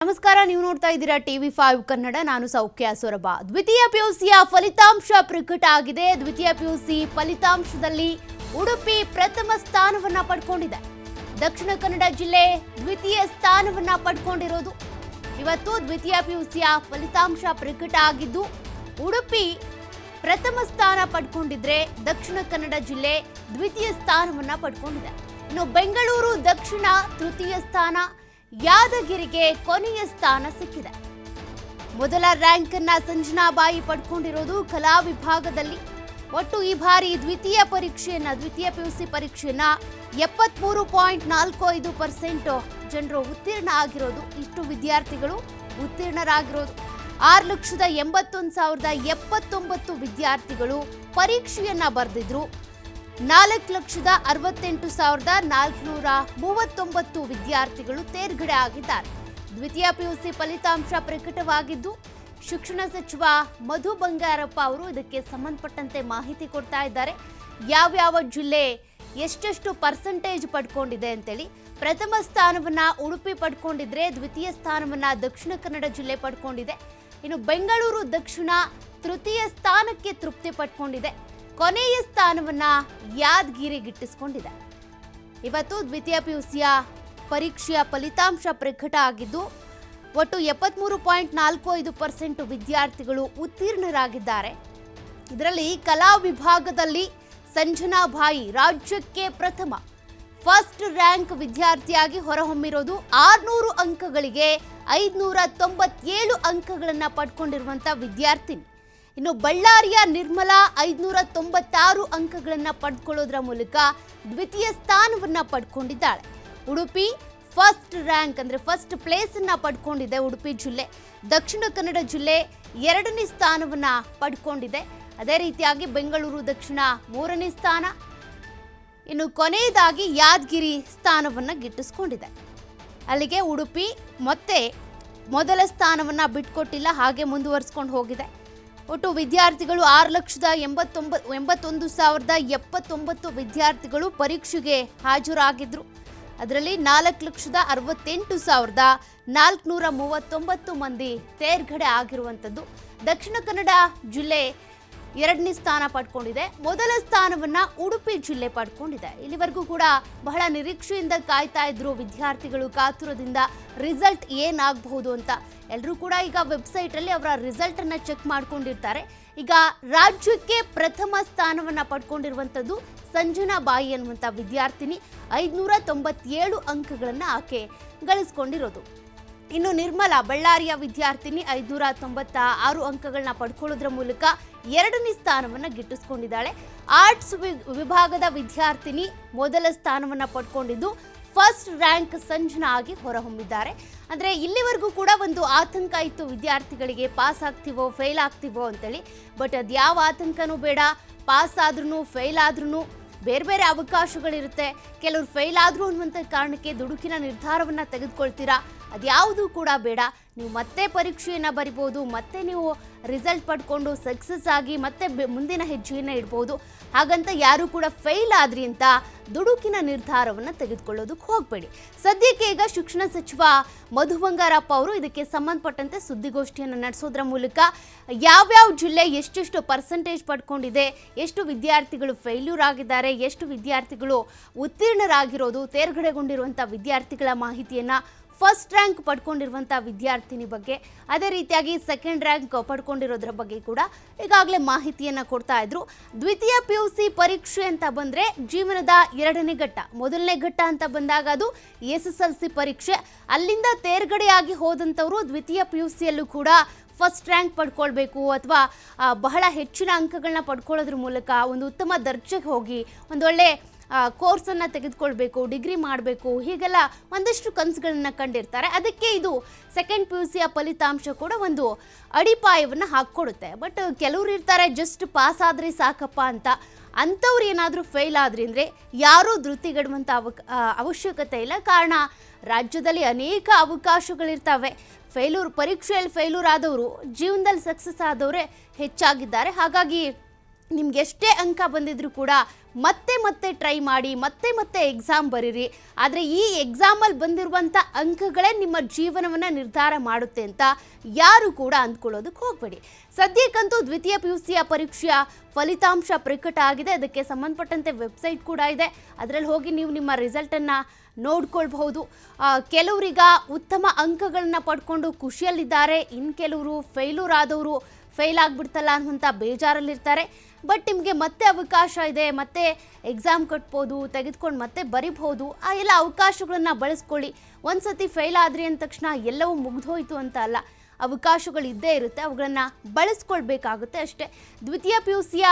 ನಮಸ್ಕಾರ, ನೀವು ನೋಡ್ತಾ ಇದ್ದೀರಾ TV5 ಕನ್ನಡ. ನಾನು ಸೌಖ್ಯ ಸೊರಬ. ದ್ವಿತೀಯ ಪಿಯುಸಿಯ ಫಲಿತಾಂಶ ಪ್ರಕಟ ಆಗಿದೆ. ದ್ವಿತೀಯ ಪಿಯುಸಿ ಫಲಿತಾಂಶದಲ್ಲಿ ಉಡುಪಿ ಪ್ರಥಮ ಸ್ಥಾನವನ್ನ ಪಡ್ಕೊಂಡಿದೆ. ದಕ್ಷಿಣ ಕನ್ನಡ ಜಿಲ್ಲೆ ದ್ವಿತೀಯ ಸ್ಥಾನವನ್ನ ಪಡ್ಕೊಂಡಿರೋದು. ಇವತ್ತು ದ್ವಿತೀಯ ಪಿಯುಸಿಯ ಫಲಿತಾಂಶ ಪ್ರಕಟ ಆಗಿದ್ದು ಉಡುಪಿ ಪ್ರಥಮ ಸ್ಥಾನ ಪಡ್ಕೊಂಡಿದ್ರೆ ದಕ್ಷಿಣ ಕನ್ನಡ ಜಿಲ್ಲೆ ದ್ವಿತೀಯ ಸ್ಥಾನವನ್ನ ಪಡ್ಕೊಂಡಿದೆ. ಇನ್ನು ಬೆಂಗಳೂರು ದಕ್ಷಿಣ ತೃತೀಯ ಸ್ಥಾನ, ಯಾದಗಿರಿಗೆ ಕೊನೆಯ ಸ್ಥಾನ ಸಿಕ್ಕಿದೆ. ಮೊದಲ ರ್ಯಾಂಕ್ ಅನ್ನ ಸಂಜನಾಬಾಯಿ ಪಡ್ಕೊಂಡಿರೋದು ಕಲಾ ವಿಭಾಗದಲ್ಲಿ. ಒಟ್ಟು ಈ ಬಾರಿ ದ್ವಿತೀಯ ಪಿಯುಸಿ ಪರೀಕ್ಷೆಯನ್ನ 73.45% ಜನರು ಉತ್ತೀರ್ಣ ಆಗಿರೋದು. ಇಷ್ಟು ವಿದ್ಯಾರ್ಥಿಗಳು ಉತ್ತೀರ್ಣರಾಗಿರೋದು. 6,81,079 ವಿದ್ಯಾರ್ಥಿಗಳು ಪರೀಕ್ಷೆಯನ್ನ ಬರೆದಿದ್ರು. 4,68,439 ವಿದ್ಯಾರ್ಥಿಗಳು ತೇರ್ಗಡೆ ಆಗಿದ್ದಾರೆ. ದ್ವಿತೀಯ ಪಿಯುಸಿ ಫಲಿತಾಂಶ ಪ್ರಕಟವಾಗಿದ್ದು ಶಿಕ್ಷಣ ಸಚಿವ ಮಧು ಬಂಗಾರಪ್ಪ ಅವರು ಇದಕ್ಕೆ ಸಂಬಂಧಪಟ್ಟಂತೆ ಮಾಹಿತಿ ಕೊಡ್ತಾ ಇದ್ದಾರೆ. ಯಾವ್ಯಾವ ಜಿಲ್ಲೆ ಎಷ್ಟೆಷ್ಟು ಪರ್ಸೆಂಟೇಜ್ ಪಡ್ಕೊಂಡಿದೆ ಅಂತೇಳಿ. ಪ್ರಥಮ ಸ್ಥಾನವನ್ನ ಉಡುಪಿ ಪಡ್ಕೊಂಡಿದ್ರೆ ದ್ವಿತೀಯ ಸ್ಥಾನವನ್ನ ದಕ್ಷಿಣ ಕನ್ನಡ ಜಿಲ್ಲೆ ಪಡ್ಕೊಂಡಿದೆ. ಇನ್ನು ಬೆಂಗಳೂರು ದಕ್ಷಿಣ ತೃತೀಯ ಸ್ಥಾನಕ್ಕೆ ತೃಪ್ತಿ ಪಡ್ಕೊಂಡಿದೆ. ಕೊನೆಯ ಸ್ಥಾನವನ್ನ ಯಾದಗಿರಿ ಗಿಟ್ಟಿಸಿಕೊಂಡಿದೆ. ಇವತ್ತು ದ್ವಿತೀಯ ಪಿಯುಸಿಯ ಪರೀಕ್ಷೆಯ ಫಲಿತಾಂಶ ಪ್ರಕಟ ಆಗಿದ್ದು ಒಟ್ಟು 73.45% ವಿದ್ಯಾರ್ಥಿಗಳು ಉತ್ತೀರ್ಣರಾಗಿದ್ದಾರೆ. ಇದರಲ್ಲಿ ಕಲಾ ವಿಭಾಗದಲ್ಲಿ ಸಂಜನಾಬಾಯಿ ರಾಜ್ಯಕ್ಕೆ ಪ್ರಥಮ ಫಸ್ಟ್ ರ್ಯಾಂಕ್ ವಿದ್ಯಾರ್ಥಿಯಾಗಿ ಹೊರಹೊಮ್ಮಿರೋದು. 600 ಅಂಕಗಳಿಗೆ 597 ಅಂಕಗಳನ್ನ ಪಡ್ಕೊಂಡಿರುವಂತ ವಿದ್ಯಾರ್ಥಿನಿ. ಇನ್ನು ಬಳ್ಳಾರಿಯ ನಿರ್ಮಲಾ 596 ಅಂಕಗಳನ್ನ ಪಡ್ಕೊಳ್ಳೋದ್ರ ಮೂಲಕ ದ್ವಿತೀಯ ಸ್ಥಾನವನ್ನ ಪಡ್ಕೊಂಡಿದ್ದಾಳೆ. ಉಡುಪಿ ಫಸ್ಟ್ ರ್ಯಾಂಕ್ ಅಂದ್ರೆ ಫಸ್ಟ್ ಪ್ಲೇಸ್ ಅನ್ನ ಪಡ್ಕೊಂಡಿದೆ ಉಡುಪಿ ಜಿಲ್ಲೆ. ದಕ್ಷಿಣ ಕನ್ನಡ ಜಿಲ್ಲೆ 2ನೇ ಸ್ಥಾನವನ್ನ ಪಡ್ಕೊಂಡಿದೆ. ಅದೇ ರೀತಿಯಾಗಿ ಬೆಂಗಳೂರು ದಕ್ಷಿಣ 3ನೇ ಸ್ಥಾನ, ಇನ್ನು ಕೊನೆಯದಾಗಿ ಯಾದಗಿರಿ ಸ್ಥಾನವನ್ನ ಗಿಟ್ಟಿಸ್ಕೊಂಡಿದೆ. ಅಲ್ಲಿಗೆ ಉಡುಪಿ ಮತ್ತೆ ಮೊದಲ ಸ್ಥಾನವನ್ನ ಬಿಟ್ಕೊಟ್ಟಿಲ್ಲ, ಹಾಗೆ ಮುಂದುವರಿಸ್ಕೊಂಡು ಹೋಗಿದೆ. ಒಟ್ಟು ವಿದ್ಯಾರ್ಥಿಗಳು 6,81,079 ವಿದ್ಯಾರ್ಥಿಗಳು ಪರೀಕ್ಷೆಗೆ ಹಾಜರಾಗಿದ್ರು. ಅದರಲ್ಲಿ 4,68,439 ಮಂದಿ ತೇರ್ಗಡೆ ಆಗಿರುವಂಥದ್ದು. ದಕ್ಷಿಣ ಕನ್ನಡ ಜಿಲ್ಲೆ 2ನೇ ಸ್ಥಾನ ಪಡ್ಕೊಂಡಿದೆ. ಮೊದಲ ಸ್ಥಾನವನ್ನ ಉಡುಪಿ ಜಿಲ್ಲೆ ಪಡ್ಕೊಂಡಿದೆ. ಇಲ್ಲಿವರೆಗೂ ಕೂಡ ಬಹಳ ನಿರೀಕ್ಷೆಯಿಂದ ಕಾಯ್ತಾ ಇದ್ರು ವಿದ್ಯಾರ್ಥಿಗಳು, ಕಾತುರದಿಂದ ರಿಸಲ್ಟ್ ಏನಾಗಬಹುದು ಅಂತ. ಎಲ್ಲರೂ ಕೂಡ ಈಗ ವೆಬ್ಸೈಟ್ ಅಲ್ಲಿ ಅವರ ರಿಸಲ್ಟ್ ಅನ್ನ ಚೆಕ್ ಮಾಡ್ಕೊಂಡಿರ್ತಾರೆ. ಈಗ ರಾಜ್ಯಕ್ಕೆ ಪ್ರಥಮ ಸ್ಥಾನವನ್ನ ಪಡ್ಕೊಂಡಿರುವಂಥದ್ದು ಸಂಜನಾಬಾಯಿ ಅನ್ನುವಂಥ ವಿದ್ಯಾರ್ಥಿನಿ. 597 ಅಂಕಗಳನ್ನ ಆಕೆ ಗಳಿಸ್ಕೊಂಡಿರೋದು. ಇನ್ನು ನಿರ್ಮಲಾ ಬಳ್ಳಾರಿಯ ವಿದ್ಯಾರ್ಥಿನಿ 596 ಅಂಕಗಳನ್ನ ಪಡ್ಕೊಳ್ಳೋದ್ರ ಮೂಲಕ 2ನೇ ಸ್ಥಾನವನ್ನ ಗಿಟ್ಟಿಸ್ಕೊಂಡಿದ್ದಾಳೆ. ಆರ್ಟ್ಸ್ ವಿಭಾಗದ ವಿದ್ಯಾರ್ಥಿನಿ ಮೊದಲ ಸ್ಥಾನವನ್ನ ಪಡ್ಕೊಂಡಿದ್ದು ಫಸ್ಟ್ ರ್ಯಾಂಕ್ ಸಂಜನಾ ಆಗಿ ಹೊರಹೊಮ್ಮಿದ್ದಾರೆ. ಅಂದ್ರೆ ಇಲ್ಲಿವರೆಗೂ ಕೂಡ ಒಂದು ಆತಂಕ ಇತ್ತು ವಿದ್ಯಾರ್ಥಿಗಳಿಗೆ, ಪಾಸ್ ಆಗ್ತೀವೋ ಫೇಲ್ ಆಗ್ತೀವೋ ಅಂತೇಳಿ. ಬಟ್ ಅದ್ಯಾವ ಆತಂಕನೂ ಬೇಡ. ಪಾಸ್ ಆದ್ರೂ ಫೇಲ್ ಆದ್ರೂ ಬೇರೆ ಬೇರೆ ಅವಕಾಶಗಳಿರುತ್ತೆ. ಕೆಲವರು ಫೇಲ್ ಆದ್ರು ಅನ್ನುವಂಥ ಕಾರಣಕ್ಕೆ ದುಡುಕಿನ ನಿರ್ಧಾರವನ್ನ ತೆಗೆದುಕೊಳ್ತೀರಾ, ಅದ್ಯಾವುದೂ ಕೂಡ ಬೇಡ. ನೀವು ಮತ್ತೆ ಪರೀಕ್ಷೆಯನ್ನು ಬರಿಬೋದು, ಮತ್ತೆ ನೀವು ರಿಸಲ್ಟ್ ಪಡ್ಕೊಂಡು ಸಕ್ಸಸ್ ಆಗಿ ಮತ್ತೆ ಮುಂದಿನ ಹೆಜ್ಜೆಯನ್ನು ಇಡ್ಬೋದು. ಹಾಗಂತ ಯಾರು ಕೂಡ ಫೇಲ್ ಆದ್ರಿ ಅಂತ ದುಡುಕಿನ ನಿರ್ಧಾರವನ್ನು ತೆಗೆದುಕೊಳ್ಳೋದಕ್ಕೆ ಹೋಗಬೇಡಿ. ಸದ್ಯಕ್ಕೆ ಈಗ ಶಿಕ್ಷಣ ಸಚಿವ ಮಧು ಬಂಗಾರಪ್ಪ ಅವರು ಇದಕ್ಕೆ ಸಂಬಂಧಪಟ್ಟಂತೆ ಸುದ್ದಿಗೋಷ್ಠಿಯನ್ನು ನಡೆಸೋದ್ರ ಮೂಲಕ ಯಾವ್ಯಾವ ಜಿಲ್ಲೆ ಎಷ್ಟೆಷ್ಟು ಪರ್ಸೆಂಟೇಜ್ ಪಡ್ಕೊಂಡಿದೆ, ಎಷ್ಟು ವಿದ್ಯಾರ್ಥಿಗಳು ಫೇಲ್ಯೂರ್ ಆಗಿದ್ದಾರೆ, ಎಷ್ಟು ವಿದ್ಯಾರ್ಥಿಗಳು ಉತ್ತೀರ್ಣರಾಗಿರೋದು, ತೇರ್ಗಡೆಗೊಂಡಿರುವಂಥ ವಿದ್ಯಾರ್ಥಿಗಳ ಮಾಹಿತಿಯನ್ನು, ಫಸ್ಟ್ ರ್ಯಾಂಕ್ ಪಡ್ಕೊಂಡಿರುವಂಥ ವಿದ್ಯಾರ್ಥಿನಿ ಬಗ್ಗೆ, ಅದೇ ರೀತಿಯಾಗಿ ಸೆಕೆಂಡ್ ರ್ಯಾಂಕ್ ಪಡ್ಕೊಂಡಿರೋದ್ರ ಬಗ್ಗೆ ಕೂಡ ಈಗಾಗಲೇ ಮಾಹಿತಿಯನ್ನು ಕೊಡ್ತಾ ಇದ್ರು. ದ್ವಿತೀಯ ಪಿಯುಸಿ ಪರೀಕ್ಷೆ ಅಂತ ಬಂದರೆ ಜೀವನದ 2ನೇ ಘಟ್ಟ. ಮೊದಲನೇ ಘಟ್ಟ ಅಂತ ಬಂದಾಗ ಅದು SSLC ಪರೀಕ್ಷೆ. ಅಲ್ಲಿಂದ ತೇರ್ಗಡೆಯಾಗಿ ಹೋದಂಥವರು ದ್ವಿತೀಯ ಪಿಯುಸಿಯಲ್ಲೂ ಕೂಡ ಫಸ್ಟ್ ರ್ಯಾಂಕ್ ಪಡ್ಕೊಳ್ಬೇಕು ಅಥವಾ ಬಹಳ ಹೆಚ್ಚಿನ ಅಂಕಗಳನ್ನ ಪಡ್ಕೊಳ್ಳೋದ್ರ ಮೂಲಕ ಒಂದು ಉತ್ತಮ ದರ್ಜೆಗೆ ಹೋಗಿ ಒಂದೊಳ್ಳೆ ಕೋರ್ಸನ್ನು ತೆಗೆದುಕೊಳ್ಬೇಕು, ಡಿಗ್ರಿ ಮಾಡಬೇಕು, ಹೀಗೆಲ್ಲ ಒಂದಷ್ಟು ಕನಸುಗಳನ್ನ ಕಂಡಿರ್ತಾರೆ. ಅದಕ್ಕೆ ಇದು ಸೆಕೆಂಡ್ ಪಿಯುಸಿಯ ಫಲಿತಾಂಶ ಕೂಡ ಒಂದು ಅಡಿಪಾಯವನ್ನು ಹಾಕ್ಕೊಡುತ್ತೆ. ಬಟ್ ಕೆಲವರು ಇರ್ತಾರೆ ಜಸ್ಟ್ ಪಾಸ್ ಆದರೆ ಸಾಕಪ್ಪ ಅಂತ. ಅಂಥವ್ರು ಏನಾದರೂ ಫೇಲ್ ಆದ್ರಿ ಅಂದರೆ ಯಾರೂ ಧೃತಿಗೆಡುವಂಥ ಅವಶ್ಯಕತೆ ಇಲ್ಲ. ಕಾರಣ ರಾಜ್ಯದಲ್ಲಿ ಅನೇಕ ಅವಕಾಶಗಳಿರ್ತವೆ. ಪರೀಕ್ಷೆಯಲ್ಲಿ ಫೇಲ್ಯೂರ್ ಆದವರು ಜೀವನದಲ್ಲಿ ಸಕ್ಸಸ್ ಆದವರೇ ಹೆಚ್ಚಾಗಿದ್ದಾರೆ. ಹಾಗಾಗಿ ನಿಮ್ಗೆ ಎಷ್ಟೇ ಅಂಕ ಬಂದಿದ್ರೂ ಕೂಡ ಮತ್ತೆ ಮತ್ತೆ ಟ್ರೈ ಮಾಡಿ, ಮತ್ತೆ ಮತ್ತೆ ಎಕ್ಸಾಮ್ ಬರೀರಿ. ಆದರೆ ಈ ಎಕ್ಸಾಮಲ್ಲಿ ಬಂದಿರುವಂಥ ಅಂಕಗಳೇ ನಿಮ್ಮ ಜೀವನವನ್ನು ನಿರ್ಧಾರ ಮಾಡುತ್ತೆ ಅಂತ ಯಾರು ಕೂಡ ಅಂದ್ಕೊಳ್ಳೋದಕ್ಕೆ ಹೋಗಬೇಡಿ. ಸದ್ಯಕ್ಕಂತೂ ದ್ವಿತೀಯ PUCಯ ಪರೀಕ್ಷೆಯ ಫಲಿತಾಂಶ ಪ್ರಕಟ ಆಗಿದೆ. ಅದಕ್ಕೆ ಸಂಬಂಧಪಟ್ಟಂತೆ ವೆಬ್ಸೈಟ್ ಕೂಡ ಇದೆ. ಅದರಲ್ಲಿ ಹೋಗಿ ನೀವು ನಿಮ್ಮ ರಿಸಲ್ಟನ್ನು ನೋಡ್ಕೊಳ್ಬಹುದು. ಕೆಲವರೀಗ ಉತ್ತಮ ಅಂಕಗಳನ್ನು ಪಡ್ಕೊಂಡು ಖುಷಿಯಲ್ಲಿದ್ದಾರೆ, ಇನ್ನು ಕೆಲವರು ಫೇಲ್ಯೂರ್ ಆದವರು ಫೇಲ್ ಆಗಿಬಿಡ್ತಲ್ಲ ಅನ್ನುವಂಥ ಬೇಜಾರಲ್ಲಿರ್ತಾರೆ. ಬಟ್ ನಿಮಗೆ ಮತ್ತೆ ಅವಕಾಶ ಇದೆ, ಮತ್ತೆ ಎಕ್ಸಾಮ್ ಕಟ್ಬೋದು, ತೆಗೆದುಕೊಂಡು ಮತ್ತೆ ಬರಿಬಹುದು. ಆ ಎಲ್ಲ ಅವಕಾಶಗಳನ್ನು ಬಳಸ್ಕೊಳ್ಳಿ. ಒಂದು ಸತಿ ಫೇಲ್ ಆದ್ರಿ ಅಂದ ತಕ್ಷಣ ಎಲ್ಲವೂ ಮುಗಿದೋಯ್ತು ಅಂತ ಅಲ್ಲ, ಅವಕಾಶಗಳು ಇದ್ದೇ ಇರುತ್ತೆ, ಅವುಗಳನ್ನು ಬಳಸ್ಕೊಳ್ಬೇಕಾಗುತ್ತೆ ಅಷ್ಟೇ. ದ್ವಿತೀಯ PUCಯ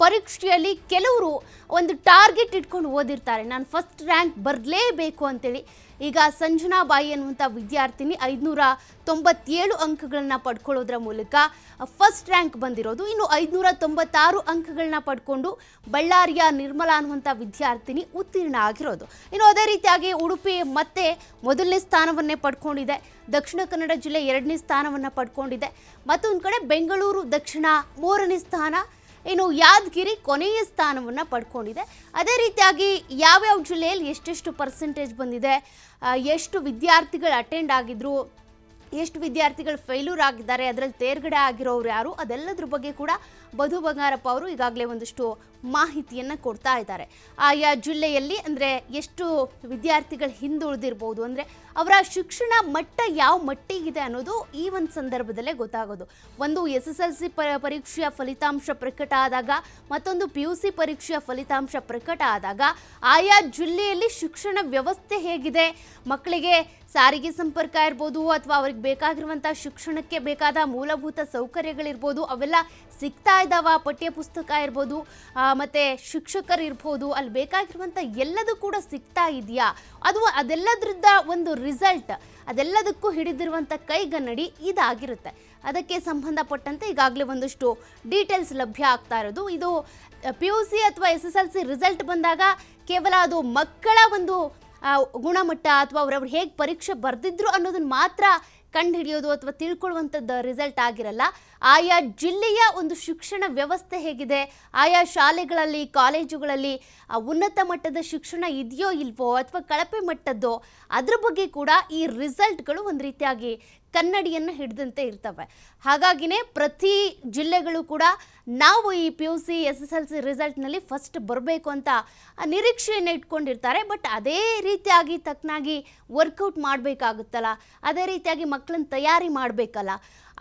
ಪರೀಕ್ಷೆಯಲ್ಲಿ ಕೆಲವರು ಒಂದು ಟಾರ್ಗೆಟ್ ಇಟ್ಕೊಂಡು ಓದಿರ್ತಾರೆ, ನಾನು ಫಸ್ಟ್ ರ್ಯಾಂಕ್ ಬರಲೇಬೇಕು ಅಂತೇಳಿ. ಈಗ ಸಂಜನಾ ಬಾಯಿ ಅನ್ನುವಂಥ ವಿದ್ಯಾರ್ಥಿನಿ 597 ಅಂಕಗಳನ್ನ ಪಡ್ಕೊಳ್ಳೋದ್ರ ಮೂಲಕ ಫಸ್ಟ್ ರ್ಯಾಂಕ್ ಬಂದಿರೋದು. ಇನ್ನು 596 ಅಂಕಗಳನ್ನ ಪಡ್ಕೊಂಡು ಬಳ್ಳಾರಿಯ ನಿರ್ಮಲಾ ಅನ್ನುವಂಥ ವಿದ್ಯಾರ್ಥಿನಿ ಉತ್ತೀರ್ಣ ಆಗಿರೋದು. ಇನ್ನು ಅದೇ ರೀತಿಯಾಗಿ ಉಡುಪಿ ಮತ್ತೆ ಮೊದಲನೇ ಸ್ಥಾನವನ್ನೇ ಪಡ್ಕೊಂಡಿದೆ. ದಕ್ಷಿಣ ಕನ್ನಡ ಜಿಲ್ಲೆ 2ನೇ ಸ್ಥಾನವನ್ನು ಪಡ್ಕೊಂಡಿದೆ. ಮತ್ತೊಂದು ಕಡೆ ಬೆಂಗಳೂರು ದಕ್ಷಿಣ 3ನೇ ಸ್ಥಾನ, ಇನ್ನು ಯಾದಗಿರಿ ಕೊನೆಯ ಸ್ಥಾನವನ್ನು ಪಡ್ಕೊಂಡಿದೆ. ಅದೇ ರೀತಿಯಾಗಿ ಯಾವ್ಯಾವ ಜಿಲ್ಲೆಯಲ್ಲಿ ಎಷ್ಟೆಷ್ಟು ಪರ್ಸೆಂಟೇಜ್ ಬಂದಿದೆ, ಎಷ್ಟು ವಿದ್ಯಾರ್ಥಿಗಳು ಅಟೆಂಡ್ ಆಗಿದ್ರು, ಎಷ್ಟು ವಿದ್ಯಾರ್ಥಿಗಳು ಫೇಲ್ಯೂರ್ ಆಗಿದ್ದಾರೆ, ಅದರಲ್ಲಿ ತೇರ್ಗಡೆ ಆಗಿರೋರು ಯಾರು, ಅದೆಲ್ಲದ್ರ ಬಗ್ಗೆ ಕೂಡ ಬಧು ಬಂಗಾರಪ್ಪ ಅವರು ಈಗಾಗಲೇ ಒಂದಷ್ಟು ಮಾಹಿತಿಯನ್ನು ಕೊಡ್ತಾ ಇದ್ದಾರೆ. ಆಯಾ ಜಿಲ್ಲೆಯಲ್ಲಿ ಅಂದರೆ ಎಷ್ಟು ವಿದ್ಯಾರ್ಥಿಗಳು ಹಿಂದುಳಿದಿರ್ಬೋದು, ಅಂದರೆ ಅವರ ಶಿಕ್ಷಣ ಮಟ್ಟ ಯಾವ ಮಟ್ಟಿಗಿದೆ ಅನ್ನೋದು ಈ ಒಂದು ಸಂದರ್ಭದಲ್ಲೇ ಗೊತ್ತಾಗೋದು. ಒಂದು SSLC ಪರೀಕ್ಷೆಯ ಫಲಿತಾಂಶ ಪ್ರಕಟ ಆದಾಗ, ಮತ್ತೊಂದು PUC ಪರೀಕ್ಷೆಯ ಫಲಿತಾಂಶ ಪ್ರಕಟ ಆದಾಗ ಆಯಾ ಜಿಲ್ಲೆಯಲ್ಲಿ ಶಿಕ್ಷಣ ವ್ಯವಸ್ಥೆ ಹೇಗಿದೆ, ಮಕ್ಕಳಿಗೆ ಸಾರಿಗೆ ಸಂಪರ್ಕ ಇರ್ಬೋದು ಅಥವಾ ಅವ್ರಿಗೆ ಬೇಕಾಗಿರುವಂಥ ಶಿಕ್ಷಣಕ್ಕೆ ಬೇಕಾದ ಮೂಲಭೂತ ಸೌಕರ್ಯಗಳಿರ್ಬೋದು, ಅವೆಲ್ಲ ಸಿಗ್ತಾ ಇದ್ದಾವ, ಪಠ್ಯ ಪುಸ್ತಕ ಇರ್ಬೋದು, ಮತ್ತು ಶಿಕ್ಷಕರಿರ್ಬೋದು, ಅಲ್ಲಿ ಬೇಕಾಗಿರುವಂಥ ಎಲ್ಲದೂ ಕೂಡ ಸಿಗ್ತಾ ಇದೆಯಾ, ಅದೆಲ್ಲದ್ರಿಂದ ಒಂದು ರಿಸಲ್ಟ್, ಅದೆಲ್ಲದಕ್ಕೂ ಹಿಡಿದಿರುವಂಥ ಕೈಗನ್ನಡಿ ಇದಾಗಿರುತ್ತೆ. ಅದಕ್ಕೆ ಸಂಬಂಧಪಟ್ಟಂತೆ ಈಗಾಗಲೇ ಒಂದಷ್ಟು ಡೀಟೇಲ್ಸ್ ಲಭ್ಯ ಆಗ್ತಾ ಇರೋದು. ಇದು PUC ಅಥವಾ SSLC ರಿಸಲ್ಟ್ ಬಂದಾಗ ಕೇವಲ ಅದು ಮಕ್ಕಳ ಒಂದು ಗುಣಮಟ್ಟ ಅಥವಾ ಅವರವ್ರು ಹೇಗೆ ಪರೀಕ್ಷೆ ಬರೆದಿದ್ರು ಅನ್ನೋದನ್ನು ಮಾತ್ರ ಕಂಡುಹಿಡಿಯೋದು ಅಥವಾ ತಿಳ್ಕೊಳ್ಳುವಂಥದ್ದು ರಿಸಲ್ಟ್ ಆಗಿರಲ್ಲ. ಆಯಾ ಜಿಲ್ಲೆಯ ಒಂದು ಶಿಕ್ಷಣ ವ್ಯವಸ್ಥೆ ಹೇಗಿದೆ, ಆಯಾ ಶಾಲೆಗಳಲ್ಲಿ ಕಾಲೇಜುಗಳಲ್ಲಿ ಉನ್ನತ ಮಟ್ಟದ ಶಿಕ್ಷಣ ಇದೆಯೋ ಇಲ್ವೋ ಅಥವಾ ಕಳಪೆ ಮಟ್ಟದ್ದೋ, ಅದ್ರ ಬಗ್ಗೆ ಕೂಡ ಈ ರಿಸಲ್ಟ್ಗಳು ಒಂದು ರೀತಿಯಾಗಿ ಕನ್ನಡಿಯನ್ನು ಹಿಡಿದಂತೆ ಇರ್ತವೆ. ಹಾಗಾಗಿನೇ ಪ್ರತಿ ಜಿಲ್ಲೆಗಳು ಕೂಡ ನಾವು ಈ PUC SSLC ರಿಸಲ್ಟ್ನಲ್ಲಿ ಫಸ್ಟ್ ಬರಬೇಕು ಅಂತ ನಿರೀಕ್ಷೆಯನ್ನು ಇಟ್ಕೊಂಡಿರ್ತಾರೆ. ಬಟ್ ಅದೇ ರೀತಿಯಾಗಿ ತಕ್ಕನಾಗಿ ವರ್ಕೌಟ್ ಮಾಡಬೇಕಾಗುತ್ತಲ್ಲ, ಅದೇ ರೀತಿಯಾಗಿ ಮಕ್ಕಳನ್ನ ತಯಾರಿ ಮಾಡಬೇಕಲ್ಲ.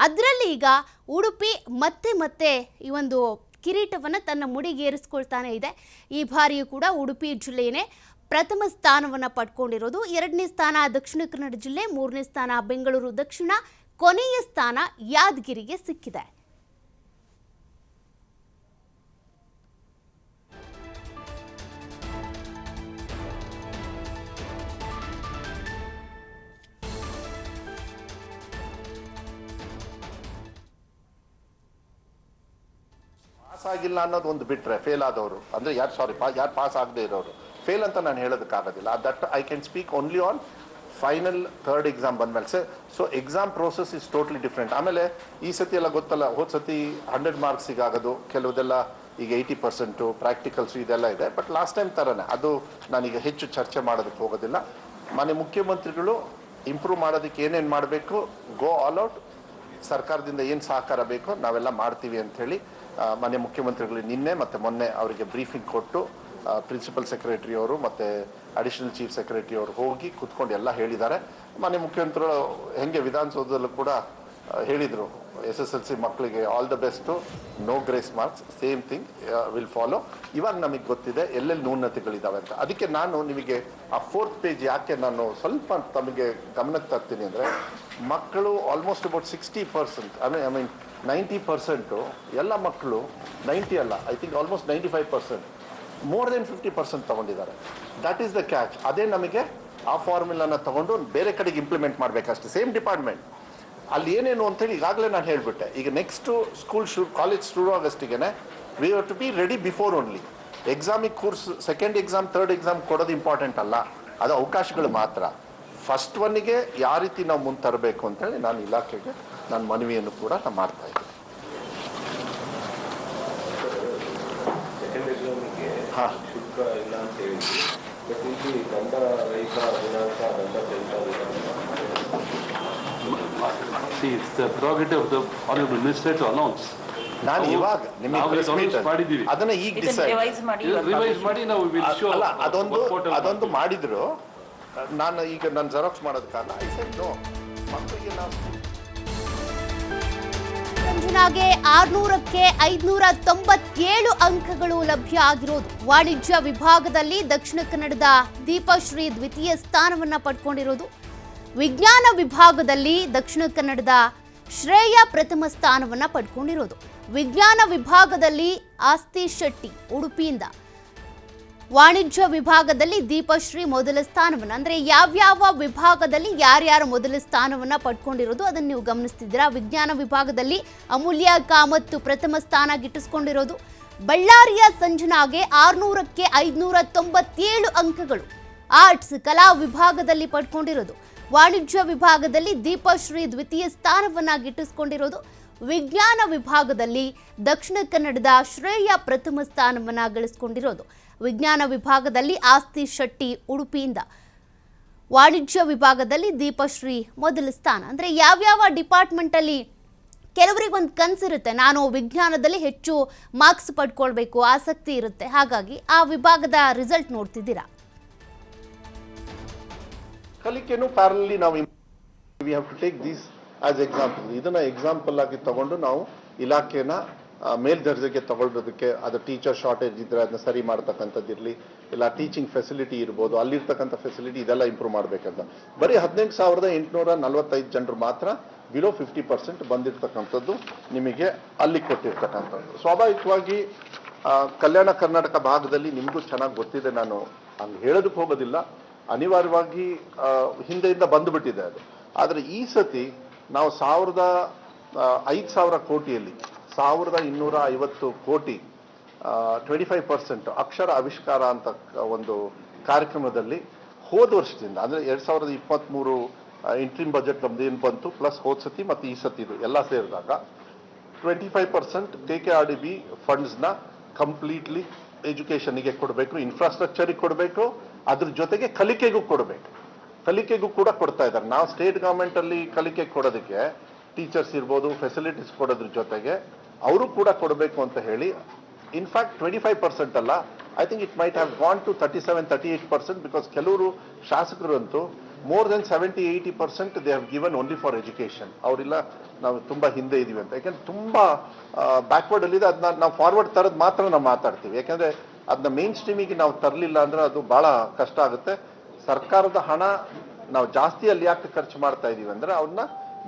ಅದರಲ್ಲಿ ಈಗ ಉಡುಪಿ ಮತ್ತೆ ಈ ಒಂದು ಕಿರೀಟವನ್ನು ತನ್ನ ಮುಡಿಗೇರಿಸ್ಕೊಳ್ತಾನೆ ಇದೆ. ಈ ಬಾರಿಯೂ ಕೂಡ ಉಡುಪಿ ಜಿಲ್ಲೆಯೇ ಪ್ರಥಮ ಸ್ಥಾನವನ್ನು ಪಡ್ಕೊಂಡಿರೋದು. 2ನೇ ಸ್ಥಾನ ದಕ್ಷಿಣ ಕನ್ನಡ ಜಿಲ್ಲೆ, 3ನೇ ಸ್ಥಾನ ಬೆಂಗಳೂರು ದಕ್ಷಿಣ, ಕೊನೆಯ ಸ್ಥಾನ ಯಾದಗಿರಿಗೆ ಸಿಕ್ಕಿದೆ. ಪಾಸ್ ಆಗಿಲ್ಲ ಅನ್ನೋದು ಒಂದು ಬಿಟ್ರೆ, ಫೇಲ್ ಆದವರು ಅಂದ್ರೆ ಯಾರು ಪಾಸ್ ಆಗದೆ ಇರೋರು ಫೇಲ್ ಅಂತ ನಾನು ಹೇಳೋದಕ್ಕಾಗೋದಿಲ್ಲ. That I can speak only on final third exam ಬಂದ್ಮೇಲೆ. So exam process is totally different. ಆಮೇಲೆ ಈ ಸತಿ ಎಲ್ಲ ಗೊತ್ತಲ್ಲ, ಹೋದ ಸತಿ 100 ಮಾರ್ಕ್ಸಿಗೆ ಆಗೋದು, ಕೆಲವುದೆಲ್ಲ ಈಗ 80% ಪ್ರಾಕ್ಟಿಕಲ್ಸು ಇದೆಲ್ಲ ಇದೆ. ಬಟ್ ಲಾಸ್ಟ್ ಟೈಮ್ ಥರನೇ ಅದು ನಾನೀಗ ಹೆಚ್ಚು ಚರ್ಚೆ ಮಾಡೋದಕ್ಕೆ ಹೋಗೋದಿಲ್ಲ. ಮಾನ್ಯ ಮುಖ್ಯಮಂತ್ರಿಗಳು ಇಂಪ್ರೂವ್ ಮಾಡೋದಕ್ಕೆ ಏನೇನು ಮಾಡಬೇಕು, ಗೋ ಆಲ್ ಔಟ್, ಸರ್ಕಾರದಿಂದ ಏನು ಸಹಕಾರ ಬೇಕೋ ನಾವೆಲ್ಲ ಮಾಡ್ತೀವಿ ಅಂಥೇಳಿ ಮಾನ್ಯ ಮುಖ್ಯಮಂತ್ರಿಗಳು ನಿನ್ನೆ ಮತ್ತು ಮೊನ್ನೆ ಅವರಿಗೆ ಬ್ರೀಫಿಂಗ್ ಕೊಟ್ಟು ಪ್ರಿನ್ಸಿಪಲ್ ಸೆಕ್ರೆಟರಿ ಅವರು ಮತ್ತು ಅಡಿಷನಲ್ ಚೀಫ್ ಸೆಕ್ರೆಟರಿ ಅವರು ಹೋಗಿ ಕೂತ್ಕೊಂಡು ಎಲ್ಲ ಹೇಳಿದ್ದಾರೆ. ಮಾನ್ಯ ಮುಖ್ಯಮಂತ್ರಿಗಳು ಹೆಂಗೆ ವಿಧಾನಸೌಧದಲ್ಲೂ ಕೂಡ ಹೇಳಿದರು, SSLC ಮಕ್ಕಳಿಗೆ all the best, no grace marks, same thing will follow. ಇವಾಗ ನಮಗೆ ಗೊತ್ತಿದೆ ಎಲ್ಲೆಲ್ಲಿ ನ್ಯೂನತೆಗಳಿದ್ದಾವೆ ಅಂತ. ಅದಕ್ಕೆ ನಾನು ನಿಮಗೆ ಆ 4th ಪೇಜ್ ಯಾಕೆ ನಾನು ಸ್ವಲ್ಪ ತಮಗೆ ಗಮನಕ್ಕೆ ತರ್ತೀನಿ ಅಂದರೆ, ಮಕ್ಕಳು ಆಲ್ಮೋಸ್ಟ್ ಅಬೌಟ್ 60%, ಐ ಮೀನ್ 90% ಎಲ್ಲ ಮಕ್ಕಳು 90 ಅಲ್ಲ, I think almost 95%, more than 50% ತೊಗೊಂಡಿದ್ದಾರೆ. That is the catch. ಅದೇ ನಮಗೆ ಆ ಫಾರ್ಮುಲಾನ ತೊಗೊಂಡು ಬೇರೆ ಕಡೆಗೆ ಇಂಪ್ಲಿಮೆಂಟ್ ಮಾಡಬೇಕಷ್ಟೆ. ಸೇಮ್ ಡಿಪಾರ್ಟ್ಮೆಂಟ್ ಅಲ್ಲಿ ಏನೇನು ಅಂತೇಳಿ ಈಗಾಗಲೇ ನಾನು ಹೇಳಿಬಿಟ್ಟೆ. ಈಗ ನೆಕ್ಸ್ಟು ಕಾಲೇಜ್ ಶುರು ಆಗೋಷ್ಟಿಗೆ we have to be ready before only. ಎಕ್ಸಾಮಿಗೆ course second exam third exam ಕೊಡೋದು ಇಂಪಾರ್ಟೆಂಟ್ ಅಲ್ಲ, ಅದು ಅವಕಾಶಗಳು ಮಾತ್ರ. ಫಸ್ಟ್ ಒನ್ನಿಗೆ ಯಾವ ರೀತಿ ನಾವು ಮುಂದೆ ತರಬೇಕು ಅಂತೇಳಿ ನಾನು ಇಲಾಖೆಗೆ ನಾನು ಮನವಿಯನ್ನು ಕೂಡ ನಾನು ಮಾಡ್ತಾ ಇದ್ದೀನಿ. ಸೆಕೆಂಡ್ ಎಕ್ಸಾಮಿಗೆ ಹಾಂ ಶುಲ್ಕ ಇಲ್ಲ ಅಂತ ಹೇಳಿದ್ವಿ. ಬಟ್ ಇಲ್ಲಿ ದಂಡ ರಹಿತ ದಿನಾಂಕ ದಂಡ ಸಹಿತ See, it's the prerogative of the honorable minister to announce. ನಾನು ಇವಾಗ ನಿಮಗೆ ನಾವು ಪ್ರೆಸ್ ಮೀಟ್ ಮಾಡಿದ್ದೀವಿ. ಅದನ್ನ ಈಗ ಡಿಸೈಡ್ ರಿವೈಸ್ ಮಾಡಿ ರಿವೈಸ್ ಮಾಡಿ ನಾವು will show ಅಲ್ಲ what else ಅದೊಂದು ಮಾಡಿದ್ರು. ನಾನು ಈಗ ನಾನು ಜೆರಾಕ್ಸ್ ಮಾಡೋದ ಕಾರಣ ಐ ಸೆಡ್ ನೋ, ಮಕ್ಕಳಿಗೆ ನಾವು ಸಂಜನಾಗೆ 600ಕ್ಕೆ 597 ಅಂಕಗಳು ಲಭ್ಯ ಆಗಿರೋದು. ವಾಣಿಜ್ಯ ವಿಭಾಗದಲ್ಲಿ ದಕ್ಷಿಣ ಕನ್ನಡದ ದೀಪಶ್ರೀ ದ್ವಿತೀಯ ಸ್ಥಾನವನ್ನ ಪಡ್ಕೊಂಡಿರೋದು. ವಿಜ್ಞಾನ ವಿಭಾಗದಲ್ಲಿ ದಕ್ಷಿಣ ಕನ್ನಡದ ಶ್ರೇಯ ಪ್ರಥಮ ಸ್ಥಾನವನ್ನ ಪಡ್ಕೊಂಡಿರೋದು. ವಿಜ್ಞಾನ ವಿಭಾಗದಲ್ಲಿ ಆಸ್ತಿ ಶೆಟ್ಟಿ ಉಡುಪಿಯಿಂದ, ವಾಣಿಜ್ಯ ವಿಭಾಗದಲ್ಲಿ ದೀಪಶ್ರೀ ಮೊದಲ ಸ್ಥಾನವನ್ನ, ಅಂದ್ರೆ ಯಾವ್ಯಾವ ವಿಭಾಗದಲ್ಲಿ ಯಾರ್ಯಾರು ಮೊದಲ ಸ್ಥಾನವನ್ನ ಪಡ್ಕೊಂಡಿರೋದು ಅದನ್ನು ನೀವು ಗಮನಿಸ್ತಿದ್ದೀರಾ. ವಿಜ್ಞಾನ ವಿಭಾಗದಲ್ಲಿ ಅಮೂಲ್ಯ ಕಾಮತ್ತು ಪ್ರಥಮ ಸ್ಥಾನ ಗಿಟ್ಟಿಸ್ಕೊಂಡಿರೋದು. ಬಳ್ಳಾರಿಯ ಸಂಜನಾಗೆ 600ಕ್ಕೆ 597 ಅಂಕಗಳು ಆರ್ಟ್ಸ್ ಕಲಾ ವಿಭಾಗದಲ್ಲಿ ಪಡ್ಕೊಂಡಿರೋದು. ವಾಣಿಜ್ಯ ವಿಭಾಗದಲ್ಲಿ ದೀಪಶ್ರೀ ದ್ವಿತೀಯ ಸ್ಥಾನವನ್ನ ಗಿಟ್ಟಿಸ್ಕೊಂಡಿರೋದು. ವಿಜ್ಞಾನ ವಿಭಾಗದಲ್ಲಿ ದಕ್ಷಿಣ ಕನ್ನಡದ ಶ್ರೇಯ ಪ್ರಥಮ ಸ್ಥಾನವನ್ನ ಗಳಿಸ್ಕೊಂಡಿರೋದು. ವಿಜ್ಞಾನ ವಿಭಾಗದಲ್ಲಿ ಆಸ್ತಿ ಶೆಟ್ಟಿ ಉಡುಪಿಯಿಂದ, ವಾಣಿಜ್ಯ ವಿಭಾಗದಲ್ಲಿ ದೀಪಶ್ರೀ ಮೊದಲ ಸ್ಥಾನ. ಅಂದರೆ ಯಾವ್ಯಾವ ಡಿಪಾರ್ಟ್ಮೆಂಟಲ್ಲಿ ಕೆಲವರಿಗೆ ಒಂದು ಕನಸಿರುತ್ತೆ, ನಾನು ವಿಜ್ಞಾನದಲ್ಲಿ ಹೆಚ್ಚು ಮಾರ್ಕ್ಸ್ ಪಡ್ಕೊಳ್ಬೇಕು, ಆಸಕ್ತಿ ಇರುತ್ತೆ, ಹಾಗಾಗಿ ಆ ವಿಭಾಗದ ರಿಸಲ್ಟ್ ನೋಡ್ತಿದ್ದೀರಾ. ಕಲಿಕೆನೂ ಪ್ಯಾರಲಿ ನಾವು we have to take these as example. ಇದನ್ನ ಎಕ್ಸಾಂಪಲ್ ಆಗಿ ತಗೊಂಡು ನಾವು ಇಲಾಖೆನ ಮೇಲ್ದರ್ಜೆಗೆ ತಗೊಳ್ಳೋದಕ್ಕೆ, ಅದು ಟೀಚರ್ ಶಾರ್ಟೇಜ್ ಇದ್ರೆ ಅದನ್ನ ಸರಿ ಮಾಡ್ತಕ್ಕಂಥದ್ದಿರಲಿ, ಇಲ್ಲ ಟೀಚಿಂಗ್ ಫೆಸಿಲಿಟಿ ಇರ್ಬೋದು, ಅಲ್ಲಿರ್ತಕ್ಕಂಥ ಫೆಸಿಲಿಟಿ ಇದೆಲ್ಲ ಇಂಪ್ರೂವ್ ಮಾಡಬೇಕಂತ. ಬರೀ 18,845 ಜನರು ಮಾತ್ರ ಬಿಲೋ 50% ಬಂದಿರತಕ್ಕಂಥದ್ದು ನಿಮಗೆ ಅಲ್ಲಿ ಕೊಟ್ಟಿರ್ತಕ್ಕಂಥದ್ದು. ಸ್ವಾಭಾವಿಕವಾಗಿ ಕಲ್ಯಾಣ ಕರ್ನಾಟಕ ಭಾಗದಲ್ಲಿ ನಿಮಗೂ ಚೆನ್ನಾಗಿ ಗೊತ್ತಿದೆ, ನಾನು ಹಂಗೆ ಹೇಳೋದಕ್ಕೆ ಹೋಗೋದಿಲ್ಲ, ಅನಿವಾರ್ಯವಾಗಿ ಹಿಂದೆಯಿಂದ ಬಂದುಬಿಟ್ಟಿದೆ ಅದು. ಆದರೆ ಈ ಸತಿ ನಾವು 5,000 ಕೋಟಿಯಲ್ಲಿ 1,250 ಕೋಟಿ 25% ಅಕ್ಷರ ಆವಿಷ್ಕಾರ ಅಂತ ಒಂದು ಕಾರ್ಯಕ್ರಮದಲ್ಲಿ ಹೋದ ವರ್ಷದಿಂದ, ಅಂದರೆ 2023 ಇಂಟ್ರಿಮ್ ಬಜೆಟ್ ನಮ್ದು ಏನು ಬಂತು ಪ್ಲಸ್ ಹೋದ ಸತಿ ಮತ್ತು ಈ ಸತಿದು ಎಲ್ಲ ಸೇರಿದಾಗ 25% KKRDB ಫಂಡ್ಸ್ನ ಕಂಪ್ಲೀಟ್ಲಿ ಎಜುಕೇಷನ್ಗೆ ಕೊಡಬೇಕು, ಇನ್ಫ್ರಾಸ್ಟ್ರಕ್ಚರಿಗೆ ಕೊಡಬೇಕು, ಅದ್ರ ಜೊತೆಗೆ ಕಲಿಕೆಗೂ ಕೊಡಬೇಕು. ಕಲಿಕೆಗೂ ಕೂಡ ಕೊಡ್ತಾ ಇದ್ದಾರೆ. ನಾವು ಸ್ಟೇಟ್ ಗವರ್ಮೆಂಟಲ್ಲಿ ಕಲಿಕೆ ಕೊಡೋದಕ್ಕೆ ಟೀಚರ್ಸ್ ಇರ್ಬೋದು, ಫೆಸಿಲಿಟೀಸ್ ಕೊಡೋದ್ರ ಜೊತೆಗೆ ಅವರು ಕೂಡ ಕೊಡಬೇಕು ಅಂತ ಹೇಳಿ, ಇನ್ಫ್ಯಾಕ್ಟ್ 25% ಅಲ್ಲ, I think it might have gone to 37-38%, because ಕೆಲವರು ಶಾಸಕರು ಅಂತೂ more than 70-80% they have given only for education. ಅವರಿಲ್ಲ ನಾವು ತುಂಬ ಹಿಂದೆ ಇದೀವಿ ಅಂತ, ಯಾಕೆಂದ್ರೆ ತುಂಬ ಬ್ಯಾಕ್ವರ್ಡ್ ಅಲ್ಲಿದೆ. ಅದನ್ನ ನಾವು ಫಾರ್ವರ್ಡ್ ತರದ್ ಮಾತ್ರ ನಾವು ಮಾತಾಡ್ತೀವಿ, ಯಾಕೆಂದ್ರೆ ಅದನ್ನ ಮೇನ್ ಸ್ಟ್ರೀಮಿಗೆ ನಾವು ತರಲಿಲ್ಲ ಅಂದ್ರೆ ಅದು ಬಹಳ ಕಷ್ಟ ಆಗುತ್ತೆ. ಸರ್ಕಾರದ ಹಣ ನಾವು ಜಾಸ್ತಿ ಅಲ್ಲಿ ಯಾಕೆ ಖರ್ಚು ಮಾಡ್ತಾ ಇದೀವಿ ಅಂದ್ರೆ ಅವನ್ನ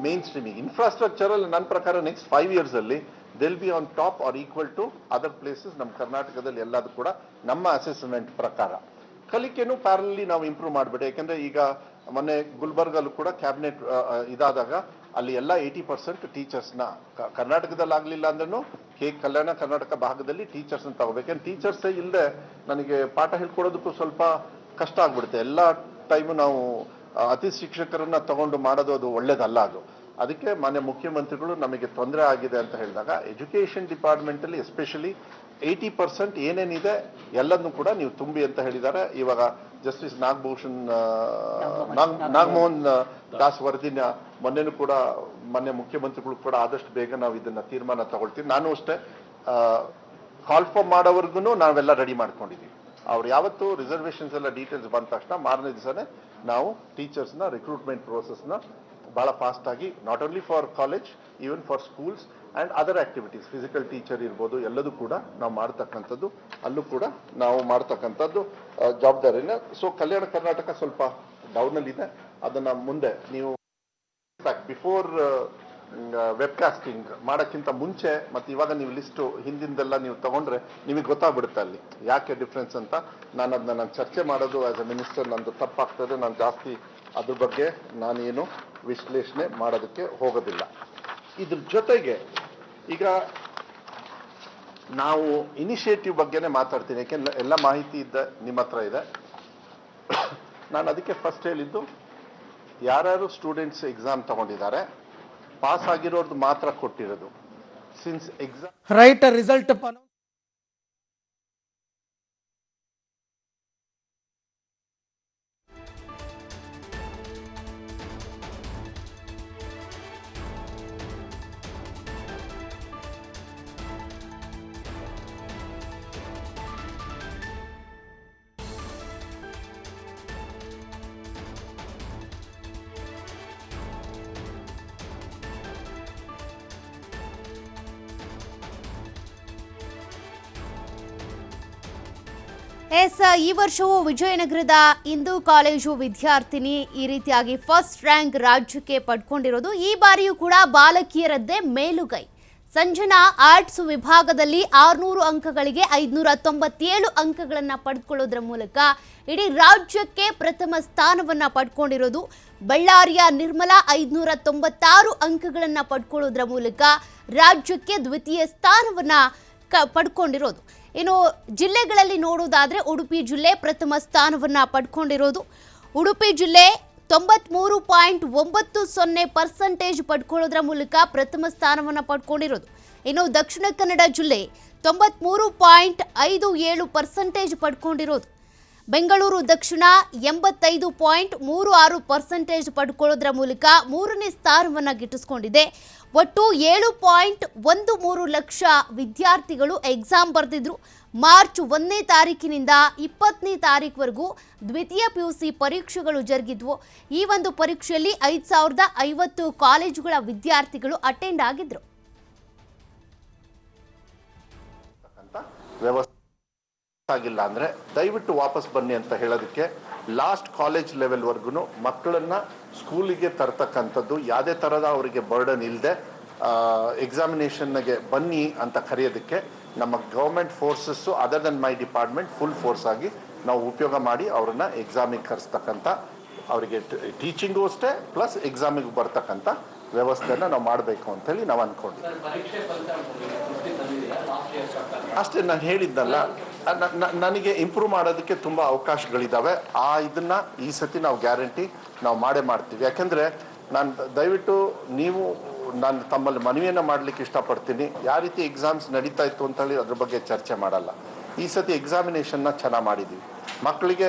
ಮೇನ್ ಸ್ಟ್ರೀಮಿಗೆ, ಇನ್ಫ್ರಾಸ್ಟ್ರಕ್ಚರ್ ಅಲ್ಲಿ ನನ್ನ ಪ್ರಕಾರ ನೆಕ್ಸ್ಟ್ 5 years ಅಲ್ಲಿ they'll be on top or equal to other places ನಮ್ಮ ಕರ್ನಾಟಕದಲ್ಲಿ ಎಲ್ಲದೂ ಕೂಡ ನಮ್ಮ ಅಸೆಸ್ಮೆಂಟ್ ಪ್ರಕಾರ. ಕಲಿಕೆನೂ ಪ್ಯಾರಲಿ ನಾವು ಇಂಪ್ರೂವ್ ಮಾಡಬೇಡಿ, ಯಾಕೆಂದ್ರೆ ಈಗ ಮೊನ್ನೆ ಗುಲ್ಬರ್ಗಲ್ಲೂ ಕೂಡ ಕ್ಯಾಬಿನೆಟ್ ಇದಾದಾಗ ಅಲ್ಲಿ ಎಲ್ಲ 80% ಟೀಚರ್ಸ್ನ ಕರ್ನಾಟಕದಲ್ಲಿ ಆಗಲಿಲ್ಲ ಅಂದ್ರೂ ಕಲ್ಯಾಣ ಕರ್ನಾಟಕ ಭಾಗದಲ್ಲಿ ಟೀಚರ್ಸ್ನ ತಗೋಬೇಕು. ಯಾಕಂದ್ರೆ ಟೀಚರ್ಸೇ ಇಲ್ಲದೆ ನನಗೆ ಪಾಠ ಹೇಳ್ಕೊಡೋದಕ್ಕೂ ಸ್ವಲ್ಪ ಕಷ್ಟ ಆಗ್ಬಿಡುತ್ತೆ. ಎಲ್ಲ ಟೈಮು ನಾವು ಅತಿ ಶಿಕ್ಷಕರನ್ನ ತಗೊಂಡು ಮಾಡೋದು ಅದು ಒಳ್ಳೇದಲ್ಲ ಅದು. ಅದಕ್ಕೆ ಮಾನ್ಯ ಮುಖ್ಯಮಂತ್ರಿಗಳು ನಮಗೆ ತೊಂದರೆ ಆಗಿದೆ ಅಂತ ಹೇಳಿದಾಗ ಎಜುಕೇಷನ್ ಡಿಪಾರ್ಟ್ಮೆಂಟಲ್ಲಿ ಎಸ್ಪೆಷಲಿ 80% ಏನೇನಿದೆ ಎಲ್ಲದನ್ನು ಕೂಡ ನೀವು ತುಂಬಿ ಅಂತ ಹೇಳಿದ್ದಾರೆ. ಇವಾಗ ಜಸ್ಟಿಸ್ ನಾಗಮೋಹನ್ ದಾಸ್ ವರದಿನ ಮೊನ್ನೆನೂ ಕೂಡ ಮಾನ್ಯ ಮುಖ್ಯಮಂತ್ರಿಗಳು ಕೂಡ ಆದಷ್ಟು ಬೇಗ ನಾವು ಇದನ್ನ ತೀರ್ಮಾನ ತಗೊಳ್ತೀವಿ. ನಾನು ಅಷ್ಟೇ ಕಾಲ್ ಫಾರ್ ಮಾಡೋವರೆಗೂ ನಾವೆಲ್ಲ ರೆಡಿ ಮಾಡ್ಕೊಂಡಿದ್ದೀವಿ. ಅವ್ರು ಯಾವತ್ತು ರಿಸರ್ವೇಷನ್ಸ್ ಎಲ್ಲ ಡೀಟೇಲ್ಸ್ ಬಂದ ತಕ್ಷಣ ಮಾರನೇ ದಿವಸನೇ ನಾವು ಟೀಚರ್ಸ್ನ ರಿಕ್ರೂಟ್ಮೆಂಟ್ ಪ್ರೋಸೆಸ್ನ ಭಾಳ ಫಾಸ್ಟ್ ಆಗಿ, not only for college, even for schools and other activities, physical teacher ಇರ್ಬೋದು, ಎಲ್ಲದೂ ಕೂಡ ನಾವು ಮಾಡ್ತಕ್ಕಂಥದ್ದು, ಅಲ್ಲೂ ಕೂಡ ನಾವು ಮಾಡ್ತಕ್ಕಂಥದ್ದು ಜವಾಬ್ದಾರಿನ. ಸೊ ಕಲ್ಯಾಣ ಕರ್ನಾಟಕ ಸ್ವಲ್ಪ ಡೌನಲ್ಲಿದೆ, ಅದನ್ನು ಮುಂದೆ ನೀವು ಬಿಫೋರ್ ವೆಬ್ಕಾಸ್ಟಿಂಗ್ ಮಾಡೋಕ್ಕಿಂತ ಮುಂಚೆ ಮತ್ತು ಇವಾಗ ನೀವು ಲಿಸ್ಟು ಹಿಂದಿಂದೆಲ್ಲ ನೀವು ತಗೊಂಡ್ರೆ ನಿಮಗೆ ಗೊತ್ತಾಗ್ಬಿಡುತ್ತೆ ಅಲ್ಲಿ ಯಾಕೆ ಡಿಫ್ರೆನ್ಸ್ ಅಂತ. ನಾನು ಚರ್ಚೆ ಮಾಡೋದು ಆಸ್ ಎ ಮಿನಿಸ್ಟರ್ ನಂದು ತಪ್ಪಾಗ್ತದೆ, ನಾನು ಜಾಸ್ತಿ ಅದ್ರ ಬಗ್ಗೆ ನಾನೇನು ವಿಶ್ಲೇಷಣೆ ಮಾಡೋದಕ್ಕೆ ಹೋಗೋದಿಲ್ಲ. ಇದ್ರ ಜೊತೆಗೆ ಈಗ ನಾವು ಇನಿಷಿಯೇಟಿವ್ ಬಗ್ಗೆನೇ ಮಾತಾಡ್ತೀನಿ, ಯಾಕೆಂದ್ರೆ ಎಲ್ಲ ಮಾಹಿತಿ ಇದ್ದ ನಿಮ್ಮ ಹತ್ರ ಇದೆ. ನಾನು ಅದಕ್ಕೆ ಫಸ್ಟ್ ಹೇಳಿದ್ದು, ಯಾರ್ಯಾರು ಸ್ಟೂಡೆಂಟ್ಸ್ ಎಕ್ಸಾಮ್ ತಗೊಂಡಿದ್ದಾರೆ ಪಾಸ್ ಆಗಿರೋದು ಮಾತ್ರ ಕೊಟ್ಟಿರೋದು. Since exam write a result upon ಈ ವರ್ಷವೂ ವಿಜಯನಗರದ ಹಿಂದೂ ಕಾಲೇಜು ವಿದ್ಯಾರ್ಥಿನಿ ಈ ರೀತಿಯಾಗಿ ಫಸ್ಟ್ ರ್ಯಾಂಕ್ ರಾಜ್ಯಕ್ಕೆ ಪಡ್ಕೊಂಡಿರೋದು. ಈ ಬಾರಿಯೂ ಕೂಡ ಬಾಲಕಿಯರದ್ದೇ ಮೇಲುಗೈ. ಸಂಜನಾ ಆರ್ಟ್ಸ್ ವಿಭಾಗದಲ್ಲಿ 600 ಅಂಕಗಳಿಗೆ 597 ಅಂಕಗಳನ್ನು ಪಡೆದುಕೊಳ್ಳೋದ್ರ ಮೂಲಕ ಇಡೀ ರಾಜ್ಯಕ್ಕೆ ಪ್ರಥಮ ಸ್ಥಾನವನ್ನು ಪಡ್ಕೊಂಡಿರೋದು. ಬಳ್ಳಾರಿಯ ನಿರ್ಮಲಾ 596 ಅಂಕಗಳನ್ನು ಪಡ್ಕೊಳ್ಳೋದ್ರ ಮೂಲಕ ರಾಜ್ಯಕ್ಕೆ ದ್ವಿತೀಯ ಸ್ಥಾನವನ್ನು ಪಡ್ಕೊಂಡಿರೋದು. ಇನ್ನು ಜಿಲ್ಲೆಗಳಲ್ಲಿ ನೋಡೋದಾದರೆ ಉಡುಪಿ ಜಿಲ್ಲೆ ಪ್ರಥಮ ಸ್ಥಾನವನ್ನು ಪಡ್ಕೊಂಡಿರೋದು. ಉಡುಪಿ ಜಿಲ್ಲೆ 93.90% ಪಡ್ಕೊಳ್ಳೋದ್ರ ಮೂಲಕ ಪ್ರಥಮ ಸ್ಥಾನವನ್ನು ಪಡ್ಕೊಂಡಿರೋದು. ಇನ್ನು ದಕ್ಷಿಣ ಕನ್ನಡ ಜಿಲ್ಲೆ 93.57% ಪಡ್ಕೊಂಡಿರೋದು. ಬೆಂಗಳೂರು ದಕ್ಷಿಣ 85.36% ಪಡ್ಕೊಳ್ಳೋದ್ರ ಮೂಲಕ ಮೂರನೇ ಸ್ಥಾನವನ್ನು ಗಿಟ್ಟಿಸ್ಕೊಂಡಿದೆ. ಒಟ್ಟು 7.13 ಲಕ್ಷ ವಿದ್ಯಾರ್ಥಿಗಳು ಎಕ್ಸಾಮ್ ಬರೆದಿದ್ರು. ಮಾರ್ಚ್ 1ನೇ ತಾರೀಕಿನಿಂದ 20ನೇ ತಾರೀಕುವರೆಗೂ ದ್ವಿತೀಯ PUC ಪರೀಕ್ಷೆಗಳು ಜರುಗಿದ್ವು. ಈ ಒಂದು ಪರೀಕ್ಷೆಯಲ್ಲಿ 5050 ಕಾಲೇಜುಗಳ ವಿದ್ಯಾರ್ಥಿಗಳು ಅಟೆಂಡ್ ಆಗಿದ್ರು. ಆಗಿಲ್ಲ ಅಂದ್ರೆ ದಯವಿಟ್ಟು ವಾಪಸ್ ಬನ್ನಿ ಅಂತ ಹೇಳೋದಕ್ಕೆ ಲಾಸ್ಟ್ ಕಾಲೇಜ್ ಲೆವೆಲ್ ವರ್ಗು ಮಕ್ಕಳನ್ನ ಸ್ಕೂಲಿಗೆ ತರ್ತಕ್ಕಂಥದ್ದು ಯಾವುದೇ ತರಹದ ಅವರಿಗೆ ಬರ್ಡನ್ ಇಲ್ಲದೆ ಎಕ್ಸಾಮಿನೇಷನ್ಗೆ ಬನ್ನಿ ಅಂತ ಕರೆಯೋದಕ್ಕೆ ನಮ್ಮ ಗೌರ್ಮೆಂಟ್ ಫೋರ್ಸಸ್ಸು ಅದರ್ ದನ್ ಮೈ ಡಿಪಾರ್ಟ್ಮೆಂಟ್ ಫುಲ್ ಫೋರ್ಸ್ ಆಗಿ ನಾವು ಉಪಯೋಗ ಮಾಡಿ ಅವ್ರನ್ನ ಎಕ್ಸಾಮಿಗೆ ಕರೆಸ್ತಕ್ಕಂಥ ಅವರಿಗೆ ಟೀಚಿಂಗು ಅಷ್ಟೇ ಪ್ಲಸ್ ಎಕ್ಸಾಮಿಗೆ ಬರ್ತಕ್ಕಂಥ ವ್ಯವಸ್ಥೆನ ನಾವು ಮಾಡಬೇಕು ಅಂತೇಳಿ ನಾವು ಅಂದ್ಕೊಂಡಿದ್ದೀವಿ. ಅಷ್ಟೇ ನಾನು ಹೇಳಿದ್ದಲ್ಲ, ನನಗೆ ಇಂಪ್ರೂವ್ ಮಾಡೋದಕ್ಕೆ ತುಂಬ ಅವಕಾಶಗಳಿದ್ದಾವೆ. ಇದನ್ನ ಈ ಸತಿ ನಾವು ಗ್ಯಾರಂಟಿ ನಾವು ಮಾಡೇ ಮಾಡ್ತೀವಿ. ಯಾಕೆಂದರೆ ನಾನು ದಯವಿಟ್ಟು ನಾನು ತಮ್ಮಲ್ಲಿ ಮನವಿಯನ್ನು ಮಾಡಲಿಕ್ಕೆ ಇಷ್ಟಪಡ್ತೀನಿ. ಯಾವ ರೀತಿ ಎಕ್ಸಾಮ್ಸ್ ನಡೀತಾ ಇತ್ತು ಅಂತೇಳಿ ಅದ್ರ ಬಗ್ಗೆ ಚರ್ಚೆ ಮಾಡಲ್ಲ. ಈ ಸತಿ ಎಕ್ಸಾಮಿನೇಷನ್ನ ಚೆನ್ನಾಗಿ ಮಾಡಿದ್ದೀವಿ. ಮಕ್ಕಳಿಗೆ